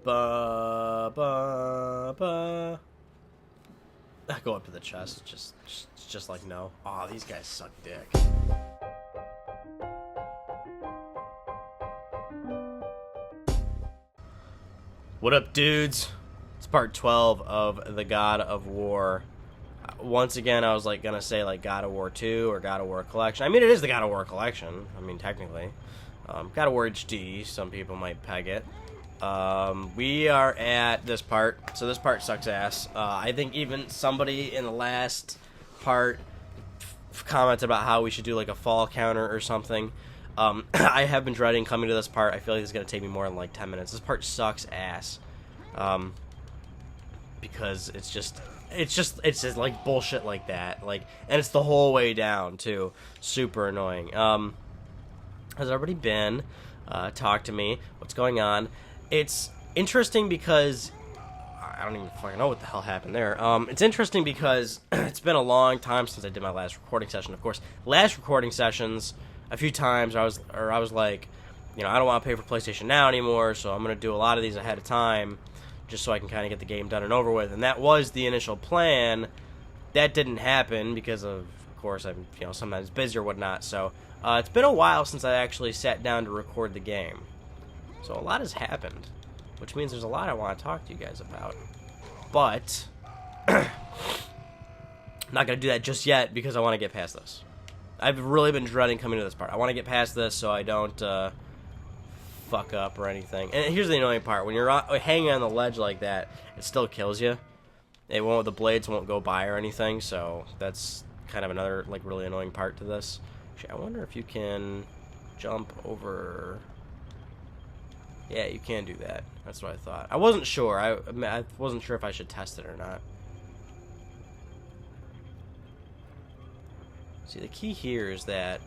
Ba ba ba. I go up to the chest, just like no. Aw, these guys suck dick. What up, dudes? It's part 12 of the God of War. Once again, I was like gonna say like God of War 2 or God of War Collection. I mean, it is the God of War Collection. I mean, technically, God of War HD. Some people might peg it. We are at this part, so this part sucks ass. I think even somebody in the last part commented about how we should do like a fall counter or something. I have been dreading coming to this part. I feel like it's gonna take me more than like 10 minutes. This part sucks ass, because it's just like bullshit like that, like, and it's the whole way down too. Super annoying. Has everybody been? Talk to me. What's going on? It's interesting because I don't even fucking know what the hell happened there. It's interesting because it's been a long time since I did my last recording session. Of course, last recording sessions, a few times I was like, you know, I don't want to pay for PlayStation Now anymore, so I'm gonna do a lot of these ahead of time, just so I can kind of get the game done and over with. And that was the initial plan. That didn't happen because of course, I'm sometimes busy or whatnot. So it's been a while since I actually sat down to record the game. So a lot has happened, which means there's a lot I want to talk to you guys about. But I'm not going to do that just yet because I want to get past this. I've really been dreading coming to this part. I want to get past this so I don't fuck up or anything. And here's the annoying part. When you're hanging on the ledge like that, it still kills you. The blades won't go by or anything, so that's kind of another like really annoying part to this. Actually, I wonder if you can jump over... Yeah, you can do that. That's what I thought. I wasn't sure. I wasn't sure if I should test it or not. See, the key here is that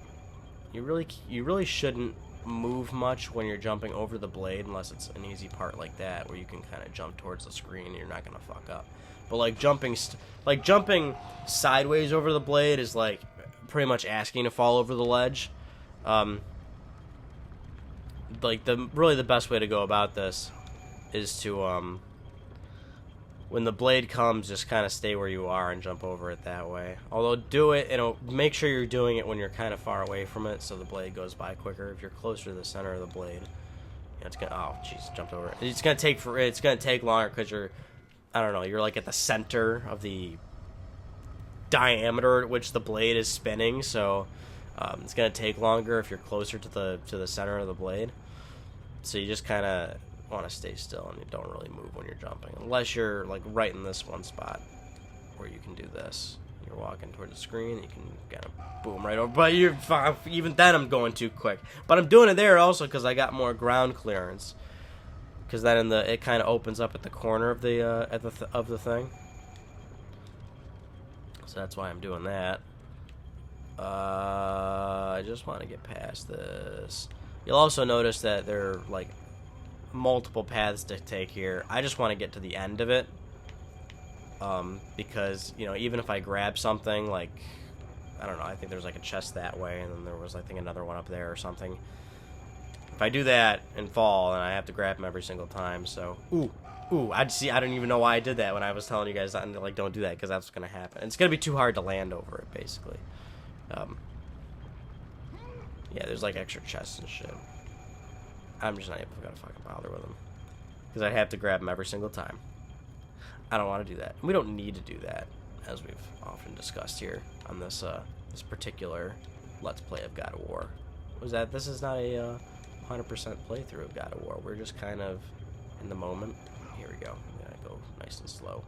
you really shouldn't move much when you're jumping over the blade unless it's an easy part like that where you can kind of jump towards the screen and you're not gonna fuck up. But like jumping sideways over the blade is like pretty much asking to fall over the ledge. Like the best way to go about this is to when the blade comes, just kind of stay where you are and jump over it that way. Although do it, make sure you're doing it when you're kind of far away from it, so the blade goes by quicker. If you're closer to the center of the blade, it's gonna. Oh, jeez, jumped over it. It's gonna take longer because you're like at the center of the diameter at which the blade is spinning, so it's gonna take longer if you're closer to the center of the blade. So you just kind of want to stay still and you don't really move when you're jumping, unless you're like right in this one spot where you can do this. You're walking towards the screen, you can kind of boom right over. But even then, I'm going too quick. But I'm doing it there also because I got more ground clearance. Because then it kind of opens up at the corner of the thing. So that's why I'm doing that. I just want to get past this. You'll also notice that there are like multiple paths to take here. I just want to get to the end of it, because even if I grab something, like I don't know, I think there's like a chest that way, and then there was I think another one up there or something. If I do that and fall, then I have to grab them every single time. So I don't even know why I did that when I was telling you guys like don't do that, because that's what's gonna happen. It's gonna be too hard to land over it, basically. Yeah, there's like extra chests and shit. I'm just not even gonna fucking bother with them because I'd have to grab them every single time. I don't want to do that. We don't need to do that, as we've often discussed here on this this particular Let's Play of God of War. This is not a 100% playthrough of God of War. We're just kind of in the moment. Here we go. I'm gonna go nice and slow.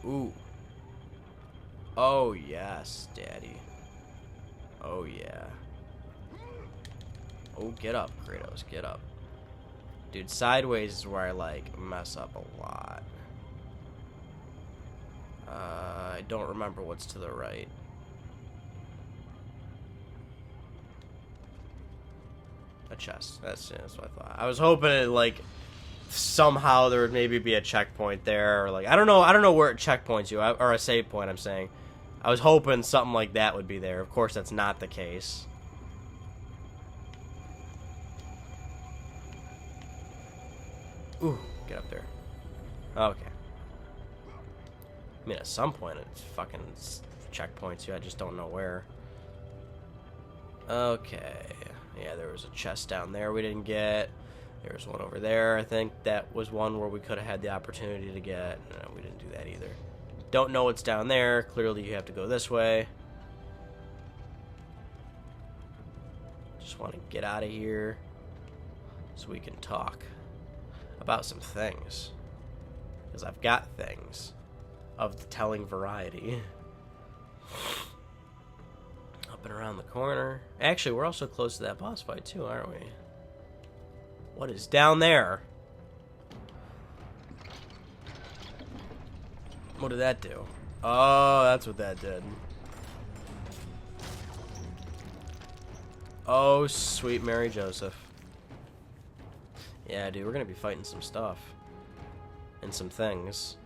Ooh. Oh, yes, Daddy. Oh, yeah. Oh, get up, Kratos. Get up. Dude, sideways is where I, like, mess up a lot. I don't remember what's to the right. A chest. That's what I thought. I was hoping it, like... somehow there would maybe be a checkpoint there, or like I don't know where it checkpoints you, or a save point I'm saying. I was hoping something like that would be there. Of course, that's not the case. Ooh, get up there. Okay. I mean, at some point, it's fucking checkpoints here. I just don't know where. Okay. Yeah, there was a chest down there we didn't get. There was one over there. I think that was one where we could have had the opportunity to get. No, we didn't do that either. Don't know what's down there. Clearly, you have to go this way. Just want to get out of here so we can talk about some things. Because I've got things of the telling variety. Up and around the corner. Actually, we're also close to that boss fight too, aren't we? What is down there? What did that do? Oh, that's what that did. Oh, sweet Mary Joseph. Yeah, dude, we're gonna be fighting some stuff. And some things.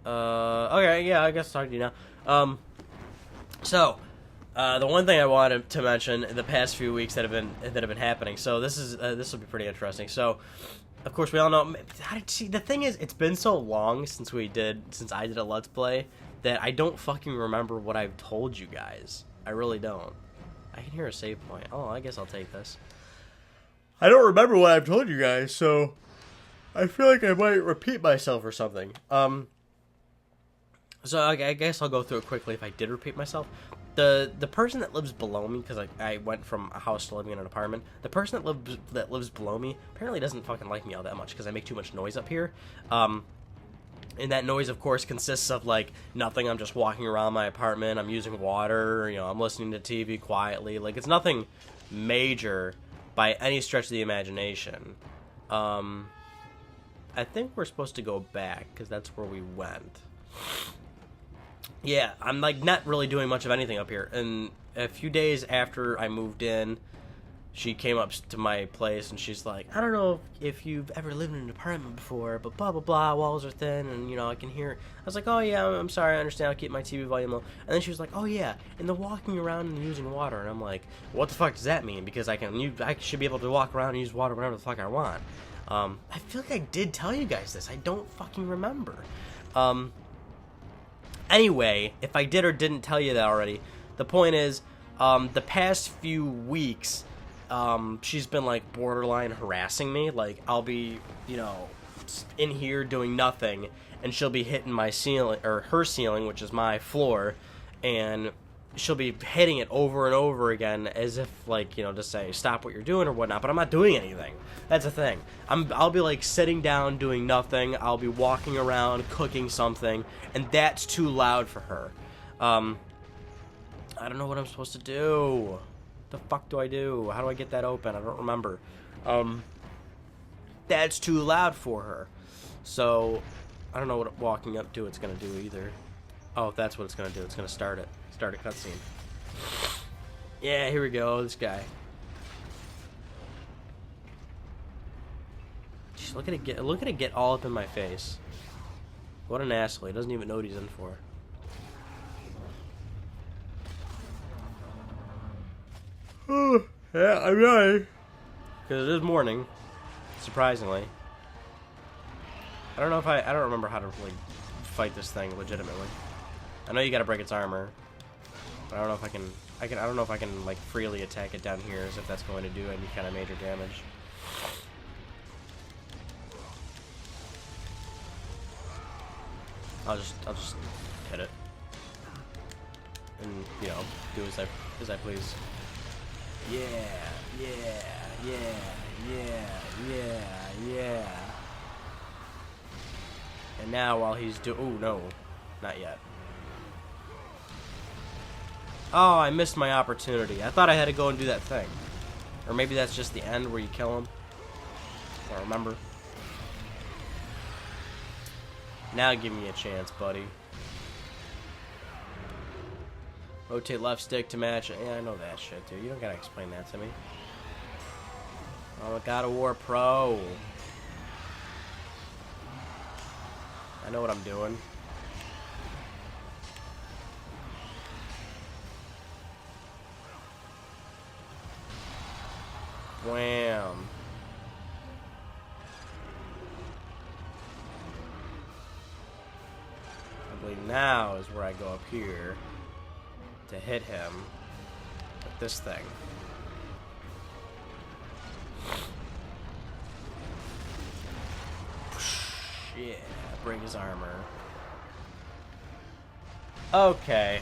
Okay, yeah, I guess I'll talk to you now. The one thing I wanted to mention in the past few weeks that have been happening. So this will be pretty interesting. So, of course, we all know. See, the thing is, it's been so long since I did a Let's Play that I don't fucking remember what I've told you guys. I really don't. I can hear a save point. Oh, I guess I'll take this. I don't remember what I've told you guys, so I feel like I might repeat myself or something. So I guess I'll go through it quickly if I did repeat myself. The person that lives below me, because I went from a house to living in an apartment, the person that lives below me apparently doesn't fucking like me all that much because I make too much noise up here. And that noise, of course, consists of, like, nothing. I'm just walking around my apartment. I'm using water. You know, I'm listening to TV quietly. Like, it's nothing major by any stretch of the imagination. I think we're supposed to go back because that's where we went. Yeah, I'm, like, not really doing much of anything up here. And a few days after I moved in, she came up to my place and she's like, I don't know if you've ever lived in an apartment before, but blah, blah, blah, walls are thin and, you know, I can hear. I was like, oh, yeah, I'm sorry, I understand, I'll keep my TV volume low. And then she was like, oh, yeah, and the walking around and using water. And I'm like, what the fuck does that mean? Because I should be able to walk around and use water whenever the fuck I want. I feel like I did tell you guys this. I don't fucking remember. Anyway, if I did or didn't tell you that already, the point is, the past few weeks, she's been, like, borderline harassing me. Like, I'll be, you know, in here doing nothing, and she'll be hitting my ceiling, or her ceiling, which is my floor, and she'll be hitting it over and over again as if, like, you know, to say, stop what you're doing or whatnot, but I'm not doing anything. That's the thing. I'll be, like, sitting down doing nothing. I'll be walking around cooking something, and that's too loud for her. I don't know what I'm supposed to do. The fuck do I do? How do I get that open? I don't remember. That's too loud for her. So, I don't know what walking up to it's gonna do either. Oh, that's what it's gonna do. It's gonna start it. Start a cutscene. Yeah, here we go. This guy. Jeez, look at it get all up in my face. What an asshole. He doesn't even know what he's in for. Yeah, I'm right. Because it is morning, surprisingly. I don't remember how to really fight this thing legitimately. I know you gotta break its armor, but I don't know if I don't know if I can like freely attack it down here as if that's going to do any kind of major damage. I'll just hit it. And, you know, do as I please. Yeah. And now while he's ooh, no. Not yet. Oh, I missed my opportunity. I thought I had to go and do that thing. Or maybe that's just the end where you kill him. I don't remember. Now give me a chance, buddy. Rotate left stick to match. Yeah, I know that shit, dude. You don't gotta explain that to me. Oh, God of War Pro. I know what I'm doing. Wham. I believe now is where I go up here to hit him with this thing. Yeah, break his armor. Okay.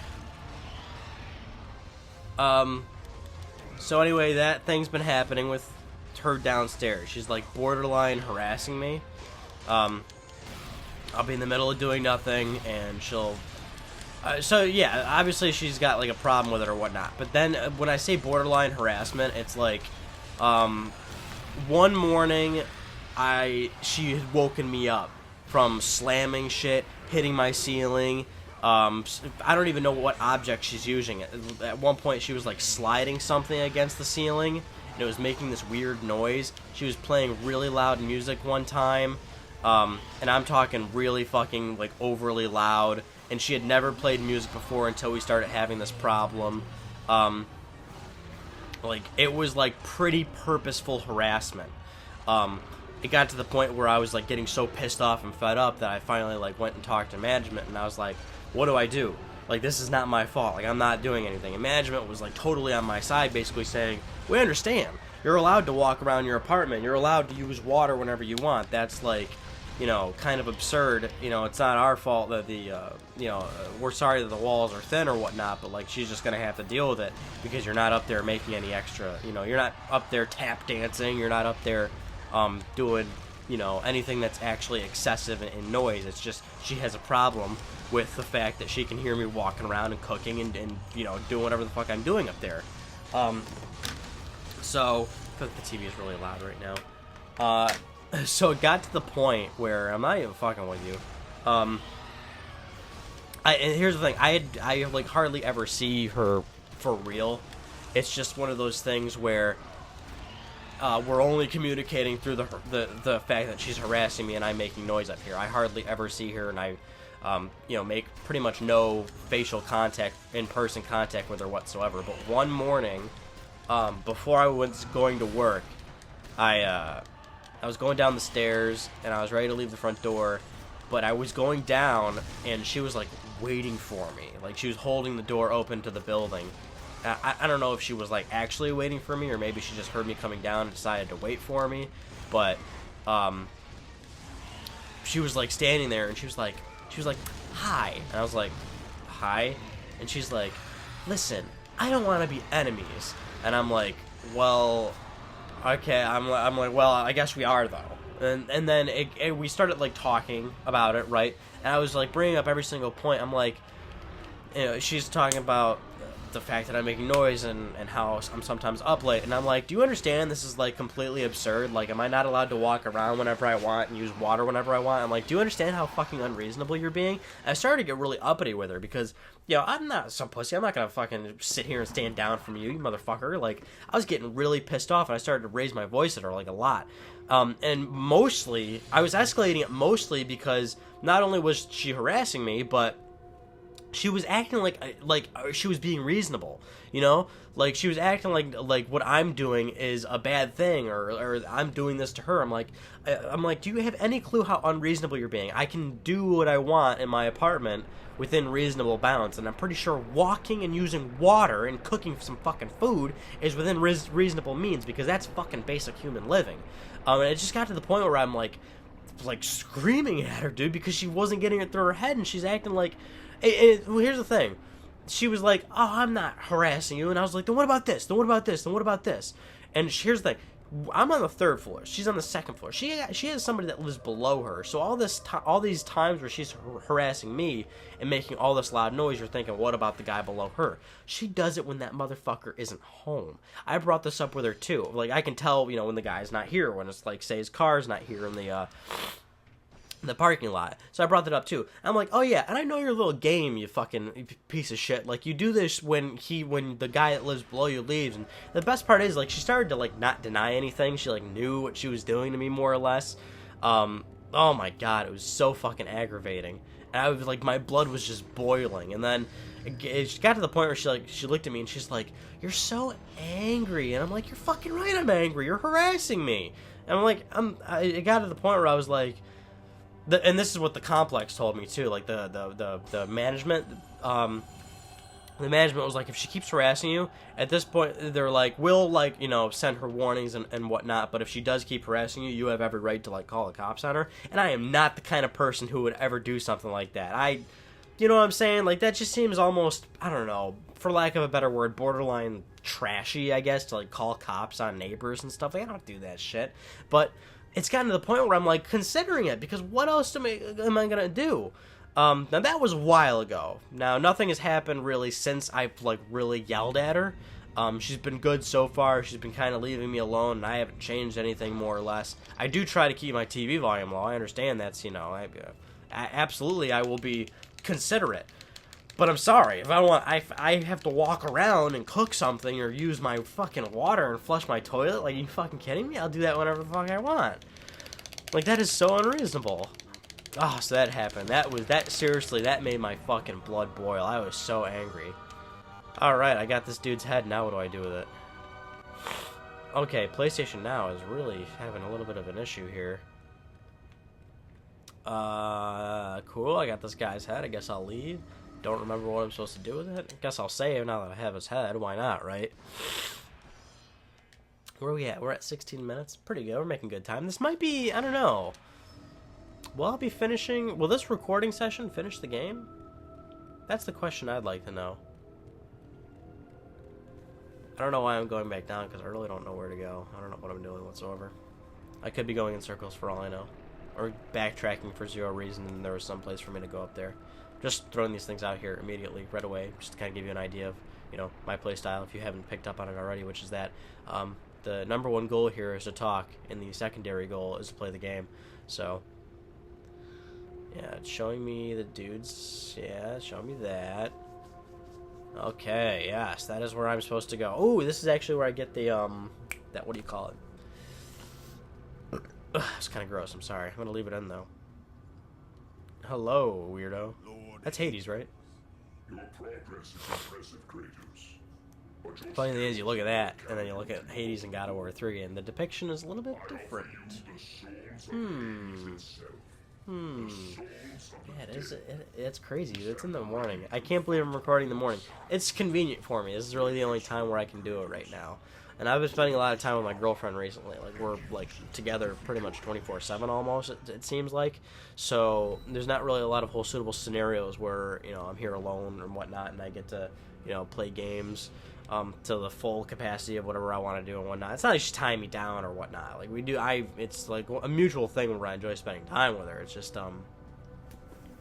So anyway, that thing's been happening with her downstairs. She's like borderline harassing me. I'll be in the middle of doing nothing, and she'll... so yeah, obviously she's got like a problem with it or whatnot. But then when I say borderline harassment, it's like, one morning, she had woken me up from slamming shit, hitting my ceiling. I don't even know what object she's using. At one point, she was like sliding something against the ceiling, and it was making this weird noise. She was playing really loud music one time, and I'm talking really fucking like overly loud. And she had never played music before until we started having this problem. Like it was like pretty purposeful harassment. It got to the point where I was like getting so pissed off and fed up that I finally like went and talked to management, and I was like, what do I do? Like, this is not my fault. Like, I'm not doing anything. And management was like totally on my side, basically saying, we understand. You're allowed to walk around your apartment. You're allowed to use water whenever you want. That's like, you know, kind of absurd. You know, it's not our fault that we're sorry that the walls are thin or whatnot, but like, she's just gonna have to deal with it because you're not up there making any extra, you know, you're not up there tap dancing. You're not up there doing, you know, anything that's actually excessive in noise. It's just she has a problem with the fact that she can hear me walking around and cooking and you know, doing whatever the fuck I'm doing up there. So I feel like the TV is really loud right now. So it got to the point where I'm not even fucking with you. And here's the thing, I like hardly ever see her for real. It's just one of those things where we're only communicating through the fact that she's harassing me and I'm making noise up here. I hardly ever see her, and I you know, make pretty much no facial contact, in-person contact with her whatsoever. But one morning, before I was going to work, I was going down the stairs and I was ready to leave the front door, but I was going down and she was like waiting for me. Like, she was holding the door open to the building. I don't know if she was like actually waiting for me, or maybe she just heard me coming down and decided to wait for me. But she was like standing there and she was like, hi. And I was like, hi? And she's like, listen, I don't want to be enemies. And I'm like, well, okay. I'm like, well, I guess we are, though. And then we started like talking about it, right? And I was like bringing up every single point. I'm like, you know, she's talking about the fact that I'm making noise and how I'm sometimes up late, and I'm like, do you understand this is like completely absurd? Like, am I not allowed to walk around whenever I want and use water whenever I want? I'm like, do you understand how fucking unreasonable you're being? And I started to get really uppity with her because, you know, I'm not some pussy. I'm not gonna fucking sit here and stand down from you, you motherfucker. Like, I was getting really pissed off, and I started to raise my voice at her like a lot. And mostly, I was escalating it mostly because not only was she harassing me, but she was acting like she was being reasonable, you know? Like, she was acting like what I'm doing is a bad thing, or I'm doing this to her. I'm like, do you have any clue how unreasonable you're being? I can do what I want in my apartment within reasonable bounds, and I'm pretty sure walking and using water and cooking some fucking food is within reasonable means, because that's fucking basic human living. And it just got to the point where I'm like screaming at her, dude, because she wasn't getting it through her head, and she's acting like... Well, here's the thing. She was like, oh, I'm not harassing you. And I was like, then what about this? Then what about this? Then what about this? And here's the thing. I'm on the 3rd floor. She's on the 2nd floor. She has somebody that lives below her. So all these times where she's harassing me and making all this loud noise, you're thinking, what about the guy below her? She does it when that motherfucker isn't home. I brought this up with her too. Like, I can tell, you know, when the guy's not here, when it's like, say his car's not here in the parking lot. So I brought that up too. I'm like, oh yeah, and I know your little game, you fucking piece of shit. Like, you do this when the guy that lives below you leaves. And the best part is, like, she started to like not deny anything. She like knew what she was doing to me, more or less. Oh my god, it was so fucking aggravating. And I was like, my blood was just boiling. And then it got to the point where she looked at me and she's like, "You're so angry." And I'm like, "You're fucking right, I'm angry. You're harassing me." And I'm like, it got to the point where I was like, and this is what the complex told me too. Like the management, the management was like, if she keeps harassing you, at this point, they're like, we'll, like, you know, send her warnings and whatnot, but if she does keep harassing you, you have every right to, like, call the cops on her. And I am not the kind of person who would ever do something like that. You know what I'm saying? Like, that just seems almost, I don't know, for lack of a better word, borderline trashy, I guess, to, like, call cops on neighbors and stuff. Like, I don't do that shit. But it's gotten to the point where I'm, like, considering it, because what else am I gonna do? Now, that was a while ago. Now, nothing has happened really since I've, like, really yelled at her. She's been good so far. She's been kind of leaving me alone, and I haven't changed anything more or less. I do try to keep my TV volume low. I understand that's, you know, absolutely I will be considerate. But I'm sorry, if I have to walk around and cook something or use my fucking water and flush my toilet, like, are you fucking kidding me? I'll do that whenever the fuck I want. Like, that is so unreasonable. Oh, so that happened. Seriously, that made my fucking blood boil. I was so angry. Alright, I got this dude's head. Now what do I do with it? Okay, PlayStation Now is really having a little bit of an issue here. Cool. I got this guy's head. I guess I'll leave. Don't remember what I'm supposed to do with it. I guess I'll save now that I have his head. Why not, right? Where are we at? We're at 16 minutes. Pretty good. We're making good time. This might be, I don't know. Will this recording session finish the game? That's the question I'd like to know. I don't know why I'm going back down, because I really don't know where to go. I don't know what I'm doing whatsoever. I could be going in circles for all I know. Or backtracking for zero reason, and there was some place for me to go up there. Just throwing these things out here immediately, right away, just to kind of give you an idea of, you know, my playstyle, if you haven't picked up on it already, which is that the number one goal here is to talk, and the secondary goal is to play the game. So, yeah, it's showing me the dudes. Yeah, show me that. Okay, yes, that is where I'm supposed to go. Oh, this is actually where I get the, what do you call it? Ugh, it's kind of gross, I'm sorry. I'm going to leave it in, though. Hello, weirdo. That's Hades, right? Your progress is impressive, Kratos. Funny thing is, you look at that, and then you look at Hades and God of War 3, and the depiction is a little bit different. Yeah, it's crazy. It's in the morning. I can't believe I'm recording in the morning. It's convenient for me. This is really the only time where I can do it right now. And I've been spending a lot of time with my girlfriend recently. Like, we're, like, together pretty much 24/7 almost, it seems like. So there's not really a lot of whole suitable scenarios where, you know, I'm here alone and whatnot, and I get to, you know, play games to the full capacity of whatever I want to do and whatnot. It's not like she's tying me down or whatnot. Like, it's like a mutual thing where I enjoy spending time with her. It's just,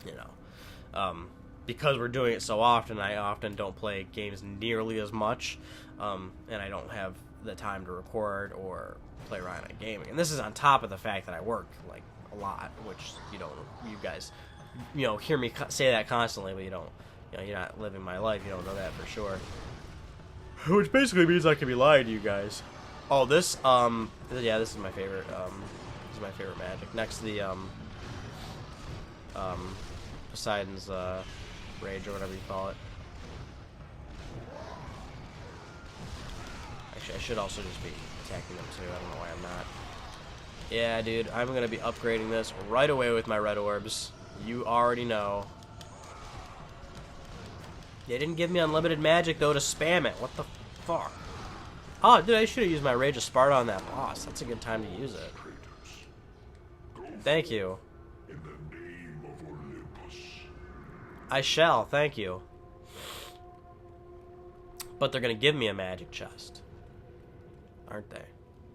you know, because we're doing it so often, I often don't play games nearly as much, and I don't have the time to record or play around at gaming. And this is on top of the fact that I work, like, a lot, which, you guys, you know, hear me say that constantly, but you don't, you know, you're not living my life, you don't know that for sure. Which basically means I could be lying to you guys. Oh, this, yeah, this is my favorite, this is my favorite magic. Next to the, Poseidon's, Rage, or whatever you call it. Actually, I should also just be attacking them too. I don't know why I'm not. Yeah, dude, I'm gonna be upgrading this right away with my red orbs. You already know. They didn't give me unlimited magic, though, to spam it. What the fuck? Oh, dude, I should have used my Rage of Sparta on that boss. That's a good time to use it. Thank you. I shall, thank you. But they're gonna give me a magic chest. Aren't they?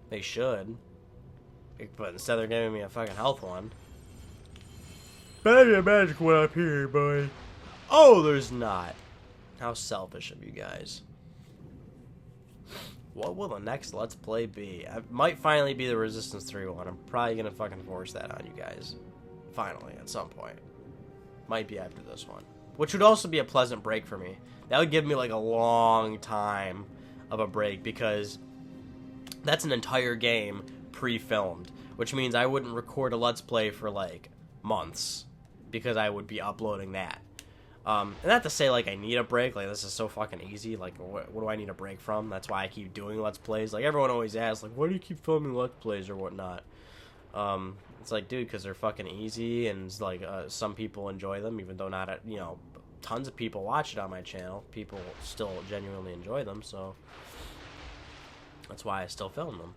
They should. But instead they're giving me a fucking health one. Maybe a magic one up here, boy. Oh, there's not. How selfish of you guys. What will the next Let's Play be? It might finally be the Resistance 3 one. I'm probably gonna fucking force that on you guys. Finally, at some point. Might be after this one. Which would also be a pleasant break for me. That would give me like a long time of a break, because that's an entire game pre-filmed. Which means I wouldn't record a Let's Play for like months. because I would be uploading that. And not to say, like, I need a break. Like, this is so fucking easy. Like, what do I need a break from? That's why I keep doing Let's Plays. Like, everyone always asks, like, why do you keep filming Let's Plays or whatnot? It's like, dude, because they're fucking easy, and it's like, some people enjoy them, even though not, you know, tons of people watch it on my channel. People still genuinely enjoy them, so that's why I still film them.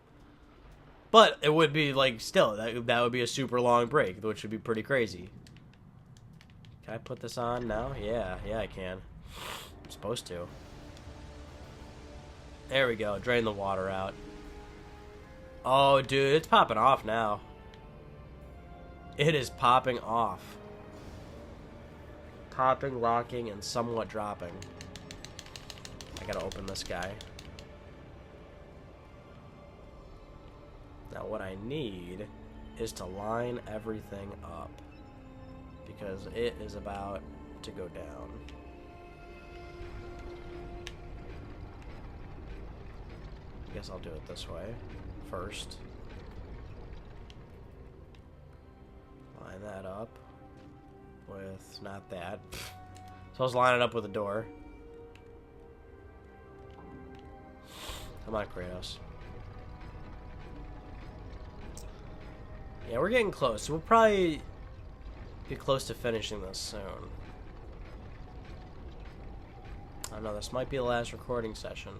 But it would be, like, still, that would be a super long break, which would be pretty crazy. Can I put this on now? Yeah, I can. I'm supposed to. There we go. Drain the water out. Oh, dude, it's popping off now. It is popping off. Popping, locking, and somewhat dropping. I gotta open this guy. Now what I need is to line everything up, because it is about to go down. I guess I'll do it this way first. Line that up with not that. So I was lining it up with a door. Come on, Kratos. Yeah, we're getting close. We'll probably be close to finishing this soon. I don't know, this might be the last recording session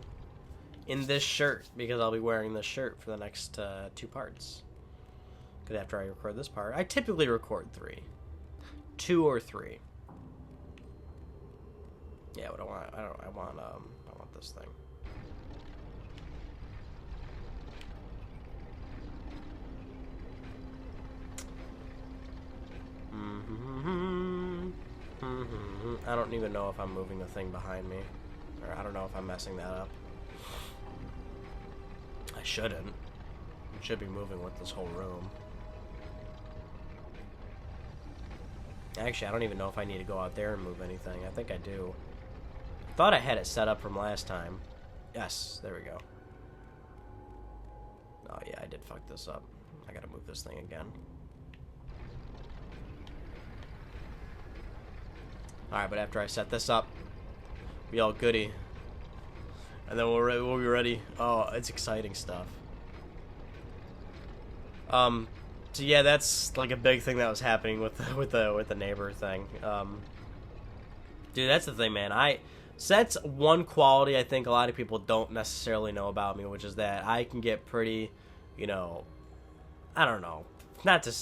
in this shirt, because I'll be wearing this shirt for the next 2 parts. Because after I record this part, I typically record 3. 2 or 3. Yeah, but I want this thing. I don't even know if I'm moving the thing behind me, or I don't know if I'm messing that up. I shouldn't. It should be moving with this whole room. Actually, I don't even know if I need to go out there and move anything. I think I do. I thought I had it set up from last time. Yes, there we go. Oh yeah, I did fuck this up. I gotta move this thing again. Alright, but after I set this up, be all goody. And then we'll be ready. Oh, it's exciting stuff. So yeah, that's like a big thing that was happening with the neighbor thing. Dude, that's the thing, man. So that's one quality I think a lot of people don't necessarily know about me, which is that I can get pretty, you know, I don't know, not to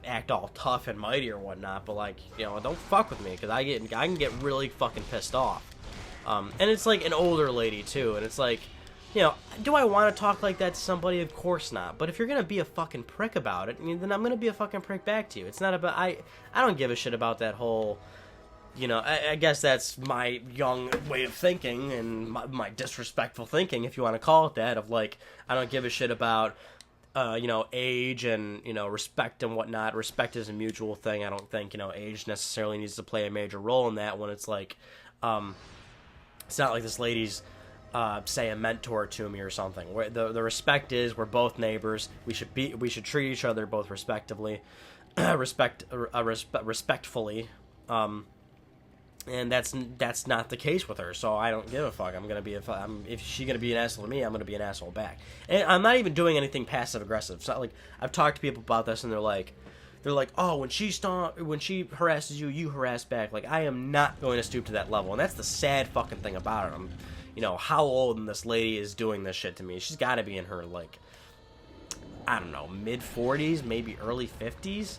act all tough and mighty or whatnot, but like, you know, don't fuck with me, because I can get really fucking pissed off. And it's like an older lady too, and it's like, you know, do I want to talk like that to somebody? Of course not. But if you're gonna be a fucking prick about it, then I'm gonna be a fucking prick back to you. It's not about I don't give a shit about that whole, you know, I guess that's my young way of thinking and my disrespectful thinking, if you want to call it that, of like, I don't give a shit about you know, age and, you know, respect and whatnot. Respect is a mutual thing. I don't think, you know, age necessarily needs to play a major role in that, when it's like, it's not like this lady's, say, a mentor to me or something. Where the respect is, we're both neighbors. We should treat each other both respectively, respectfully. And that's not the case with her, so I don't give a fuck. If she's gonna be an asshole to me, I'm gonna be an asshole back. And I'm not even doing anything passive aggressive. It's not like, I've talked to people about this, and they're like, oh, when she harasses you, you harass back. Like, I am not going to stoop to that level, and that's the sad fucking thing about it. You know, how old and this lady is doing this shit to me. She's got to be in her, like, I don't know, mid-40s, maybe early 50s.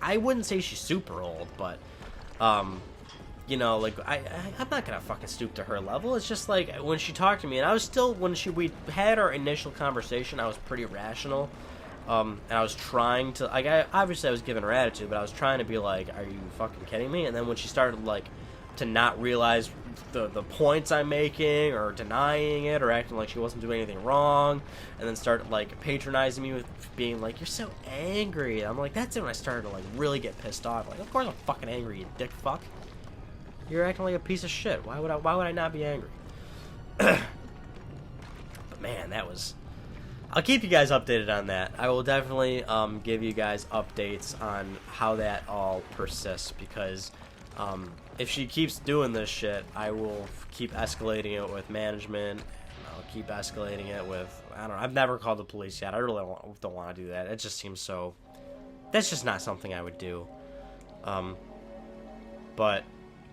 I wouldn't say she's super old, but, you know, like, I'm not gonna fucking stoop to her level. It's just like, when she talked to me, and I was still, we had our initial conversation, I was pretty rational, and I was trying to, like, obviously I was giving her attitude, but I was trying to be like, are you fucking kidding me? And then when she started, like, to not realize the points I'm making, or denying it, or acting like she wasn't doing anything wrong, and then started, like, patronizing me with being like, you're so angry. I'm like, that's when I started to, like, really get pissed off. Like, of course I'm fucking angry, you dick fuck. You're acting like a piece of shit. Why would I not be angry? But man, that was, I'll keep you guys updated on that. I will definitely give you guys updates on how that all persists, because if she keeps doing this shit, I will keep escalating it with management. I'll keep escalating it with, I don't know, I've never called the police yet. I really don't want to do that. It just seems so, that's just not something I would do. But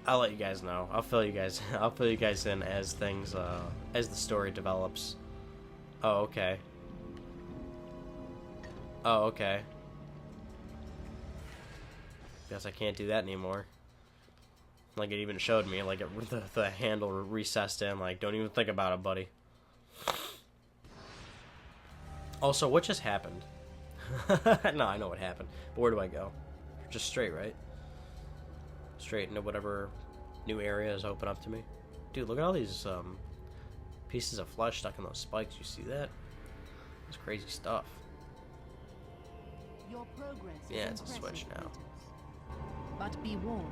I'll let you guys know. I'll fill you guys in as things, as the story develops. Oh, okay. Oh, okay. Guess I can't do that anymore. Like, it even showed me, like, the handle recessed in, like, don't even think about it, buddy. Also, what just happened? No, I know what happened. But where do I go? Just straight, right? Straight into whatever new areas open up to me. Dude, look at all these pieces of flesh stuck in those spikes. You see that? It's crazy stuff. Your progress Yeah, is it's a switch now. But be warned.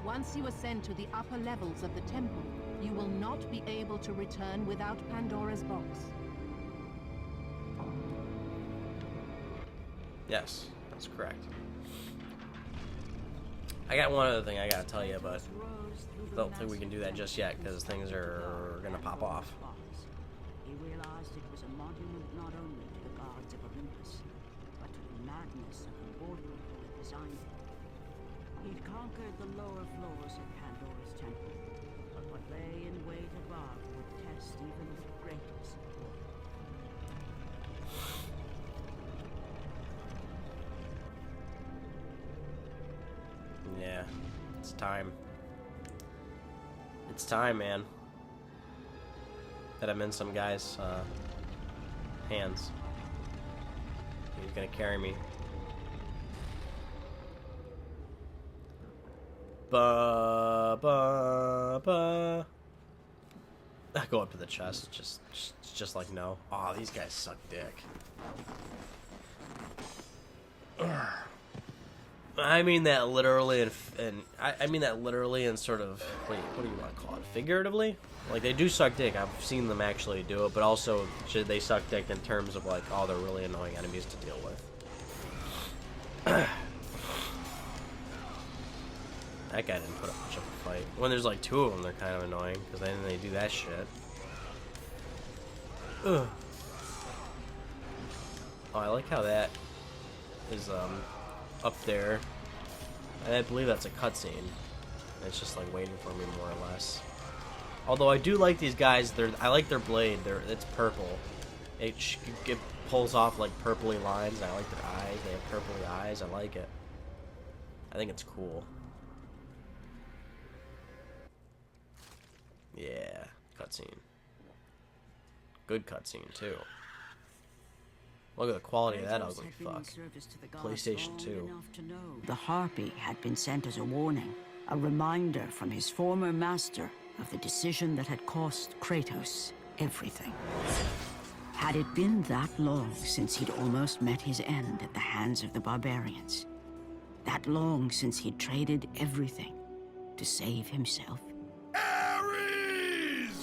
Once you ascend to the upper levels of the temple, you will not be able to return without Pandora's box. Yes, that's correct. I got one other thing I gotta tell you, but don't think we can do that just yet because things are gonna pop off. He realized it was a monument not only to the gods of Olympus, but to the madness of the mortal who had designed it. He'd conquered the lower floors of Pandora's temple, but what lay in wait above would test even the greatest warrior. Yeah, it's time. It's time, man. That I'm in some guy's hands. He's gonna carry me. Ba ba ba. I go up to the chest, just like no. Oh, these guys suck dick. I mean that literally, and I mean that literally and sort of, what do you want to call it? Figuratively? Like, they do suck dick. I've seen them actually do it, but also, should they suck dick in terms of, like, oh, they're really annoying enemies to deal with. That guy didn't put up much of a fight. When there's, like, two of them, they're kind of annoying, because then they do that shit. Ugh. Oh, I like how that is, up there. I believe that's a cutscene. It's just like waiting for me more or less. Although I do like these guys. I like their blade. It's purple. It pulls off like purpley lines. And I like their eyes. They have purpley eyes. I like it. I think it's cool. Yeah, cutscene. Good cutscene too. Look at the quality of that ugly fuck. PlayStation 2. The Harpy had been sent as a warning, a reminder from his former master of the decision that had cost Kratos everything. Had it been that long since he'd almost met his end at the hands of the barbarians? That long since he'd traded everything to save himself? Ares!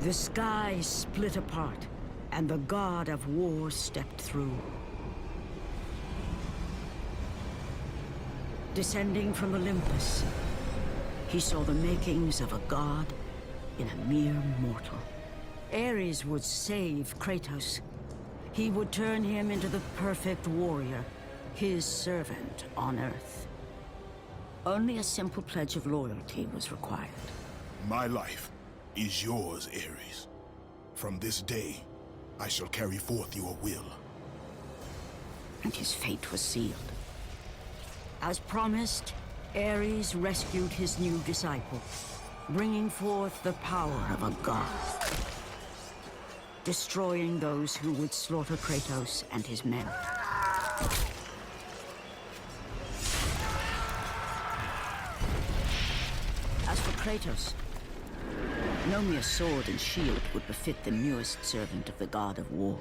The sky split apart, and the god of war stepped through. Descending from Olympus, he saw the makings of a god in a mere mortal. Ares would save Kratos. He would turn him into the perfect warrior, his servant on Earth. Only a simple pledge of loyalty was required. My life is yours, Ares. From this day, I shall carry forth your will. And his fate was sealed. As promised, Ares rescued his new disciple, bringing forth the power of a god, destroying those who would slaughter Kratos and his men. As for Kratos, no mere sword and shield would befit the newest servant of the god of war.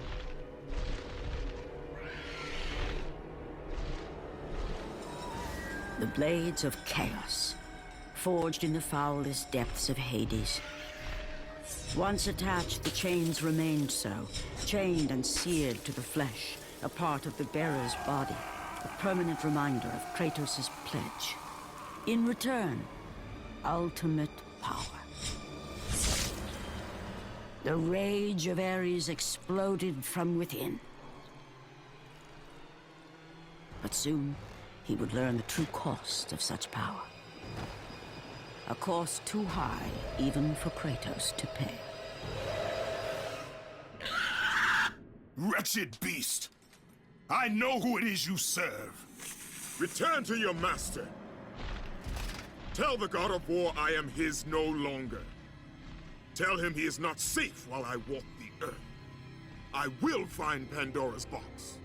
The blades of chaos, forged in the foulest depths of Hades. Once attached, the chains remained so, chained and seared to the flesh, a part of the bearer's body, a permanent reminder of Kratos' pledge. In return, ultimate power. The rage of Ares exploded from within. But soon, he would learn the true cost of such power. A cost too high even for Kratos to pay. Wretched beast! I know who it is you serve! Return to your master. Tell the god of war I am his no longer. Tell him he is not safe while I walk the earth. I will find Pandora's box.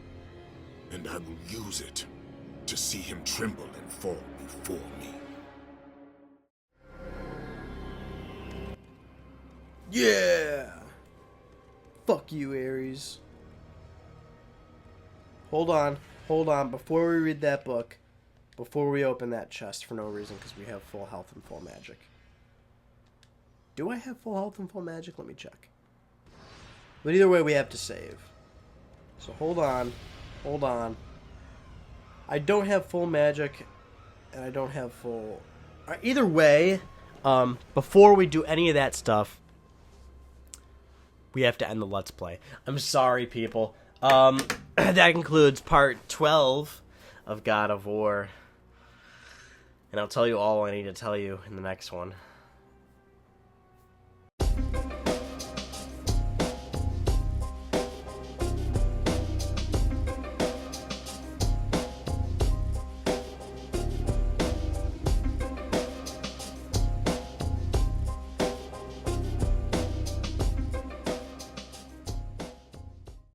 And I will use it to see him tremble and fall before me. Yeah! Fuck you, Ares. Hold on, before we read that book, before we open that chest for no reason, because we have full health and full magic. Do I have full health and full magic? Let me check. But either way, we have to save. So hold on. I don't have full magic, and I don't have full... Either way, before we do any of that stuff, we have to end the Let's Play. I'm sorry, people. That concludes part 12 of God of War. And I'll tell you all I need to tell you in the next one.